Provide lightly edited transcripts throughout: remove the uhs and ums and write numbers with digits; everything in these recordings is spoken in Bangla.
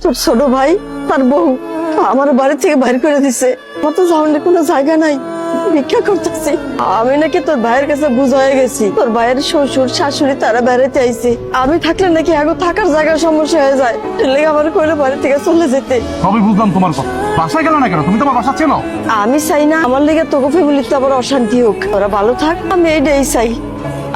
তোর ছোট ভাই তার বউ আমার বাড়ি থেকে বাইর করে দিছে। কত যাওয়ার কোনো জায়গা নাই, ভিক্ষা করতেছি। আমি নাকি তোর ভাইয়ের কাছে বুঝা হয়ে গেছি, তোর ভাইয়ের শ্বশুর শাশুড়ি তারা বেড়াতে আইছে। আমি থাকলে নাকি আগে থাকার জায়গার সমস্যা হয়ে যায়, লেগে আমার কইলে বাড়ি থেকে চলে যেতে। সবই বুঝলাম তোমার কথা, বাসায় গেল না কেন? তুমি তোমার বাসা চেনো? আমি চাই না আমার লেগে তোকে ফ্যামিলিতে আবার অশান্তি হোক, ওরা ভালো থাক, আমি এইটাই চাই।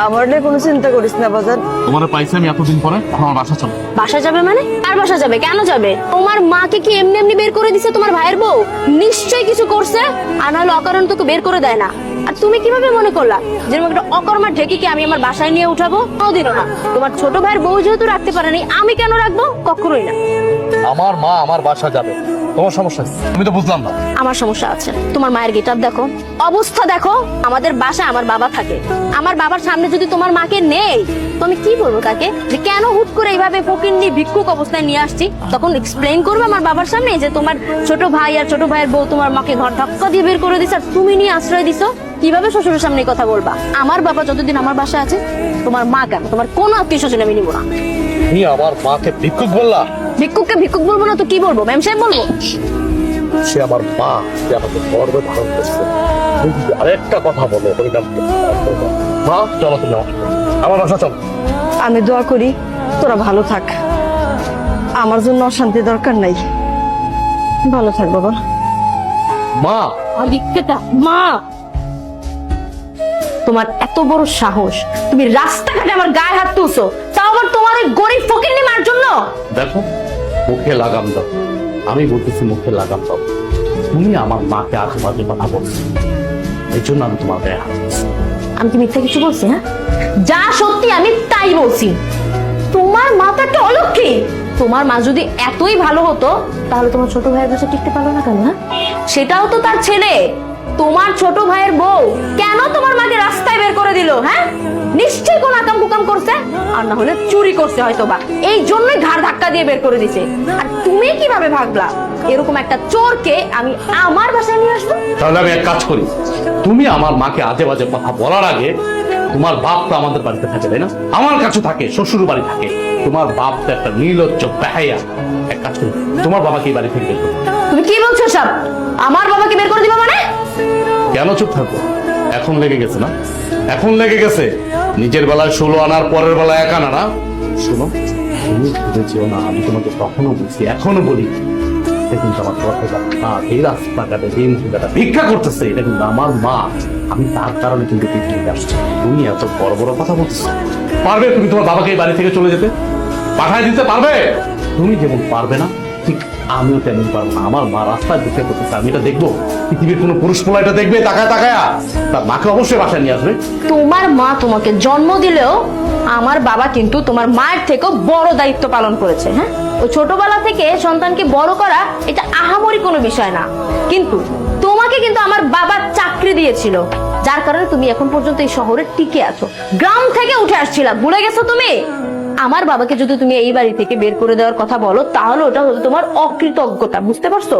আমার নিয়ে কোনো চিন্তা করিস না বাজার। তোমার পাইছি আমি এতদিন পরে, আমার বাসা চলো। বাসা যাবে মানে? আর বাসা যাবে কেন যাবে? তোমার মাকে কি এমনি এমনি বের করে দিছে তোমার ভাইয়ের বউ? নিশ্চয়ই কিছু করছে, আর নাহলে অকারণ তোকে বের করে দেয় না। আর তুমি কিভাবে মনে করলা যেরকম একটা অকর্মা ঢেকিকে আমি আমার বাসায় নিয়ে উঠাবো? কোনোদিনও না। তোমার ছোট ভাইয়ের বউ যেহেতু রাখতে পারেনি, আমি কেন রাখবো? কখনোই না। আমার মা আমার বাসা যাবে, তোমার সমস্যা কি? আমি তো বুঝলাম না। আমার সমস্যা আছে। তোমার মায়ের গেটআপ দেখো, অবস্থা দেখো। আমাদের বাসায় আমার বাবা থাকে, আমার বাবার সামনে যদি তোমার মাকে নেই তো আমি কি বলবো তাকে যে কেন হুট করে এইভাবে ফকিন্নি ভিক্ষুক অবস্থায় নিয়ে আসছি? তখন এক্সপ্লেইন করবো আমার বাবার সামনে যে তোমার ছোট ভাই আর ছোট ভাইয়ের বউ তোমার মাকে ঘর ধাক্কা দিয়ে বের করে দিছে আর তুমি নিয়ে আশ্রয় দিছো। কিভাবে শ্বশুরের সামনে কথা বলবা? আমার বাবা যতদিন আমার বাসায় আছে, তোমার মা কেন, তোমার কোনো আত্মীয় স্বজন আমি নিবো না। তুমি আমার মাকে ভিক্ষুক বললা? ভিক্ষুককে ভিক্ষুক বলবো না তো কি বলবো? ম্যাম সাহেব বলবো? সে আমার মা, সে আমাকে গর্বে ধারণ করছে। তুমি যদি আরেকটা কথা বলো পরিণাম মা, চলো তুমি আমার বাসা চলো। আমি দোয়া করি তোরা ভালো থাক, আমার জন্য অশান্তি দরকার নাই। ভালো থাক বাবা। মা মা, তোমার এত বড় সাহস, তুমি রাস্তাঘাটে আমার গায়ে হাত তুলছো, তাও আবার তোমার ওই গরিব ফকিন্নি মার জন্য। দেখো, মুখে লাগাম দাও। আমি বলতেছি মুখে লাগাম দাও। তুমি আমার মাকে আশেপাশে কথা বলছো, এই জন্য আমি তোমার গায়ে হাত দিচ্ছি। আমি কি মিথ্যা কিছু বলছি? হ্যাঁ, যা সত্যি আমি তাই বলছি। তোমার মা তো একটা অলক্ষী। তোমার মা যদি এতই ভালো হতো তাহলে তোমার ছোট ভাইয়ের কাছে টিকতে পারলো না কেন? না, সেটাও তো তার ছেলে। তোমার ছোট ভাইয়ের বউ কেন তোমার মাকে রাস্তায় বের করে দিল? হ্যাঁ, নিশ্চয়ই কোন আকাম কুকাম করছে, আর না হলে চুরি করছে হয়তো বা, এই জন্যই ঘাড় ধাক্কা দিয়ে বের করে দিছে। আর তুমি কিভাবে ভাবলা এরকম একটা চোরকে আমি আমার বাসায় নিয়ে আসবো? তাহলে আমি এক কাজ করি, তুমি আমার মাকে আজে বাজে কথা বলার আগে, তোমার বাপ তো আমাদের বাড়িতে থাকে তাই না? আমার কাছে থাকে, শ্বশুর বাড়ি থাকে। তোমার বাপ তো একটা নির্লজ্জ বেহায়া। এক কাজ করি, তোমার বাবাকে এই বাড়ি থেকে বের করো। তুমি কি বলছো সব? আমার বাবাকে বের করে দিবা মানে? কেন চুপ থাকবো? এখন লেগে গেছে না? এখন লেগে গেছে। নিজের বেলায় 16 আনার, পরের বেলায় 1 আনা না। শোনো, তুমি বুঝেছিও না, আমি তোমাকে তখনো বলছি, এখনো বলি, এটা কিন্তু আমার কথা না। এই রাস্তাঘাটে দিন ভিক্ষা করতেছে, এটা কিন্তু আমার মা। আমি তার কারণে কিন্তু পৃথিবীতে আসছি। তুমি এত বড় বড় কথা বলতেছো। পারবে তুমি তোমার বাবাকে এই বাড়ি থেকে চলে যেতে? পাঠায় দিতে পারবে? তুমি যেমন পারবে না, ঠিক আমিও তেমন পারবো না। আমার মা রাস্তায় ভিক্ষা করতেছে, আমি এটা দেখবো? পৃথিবীর কোনো পুরুষ পোলা এটা দেখবে তাকায় তাকায়া? তার মাকে অবশ্যই বাসায় নিয়ে আসবে। তোমার মা তোমাকে জন্ম দিলেও আমার বাবা কিন্তু তোমার মায়ের থেকেও বড় দায়িত্ব পালন করেছে। হ্যাঁ, ওই ছোটবেলা থেকে সন্তানকে বড় করা এটা আহামরি কোনো বিষয় না, কিন্তু তোমাকে কিন্তু আমার বাবা চাকরি দিয়েছিল, যার কারণে তুমি এখন পর্যন্ত এই শহরে টিকে আছো। গ্রাম থেকে উঠে আসছিলা, ভুলে গেছো তুমি? আমার বাবাকে যদি তুমি এই বাড়ি থেকে বের করে দেওয়ার কথা বলো তাহলে ওটা হলো তোমার অকৃতজ্ঞতা, বুঝতে পারছো?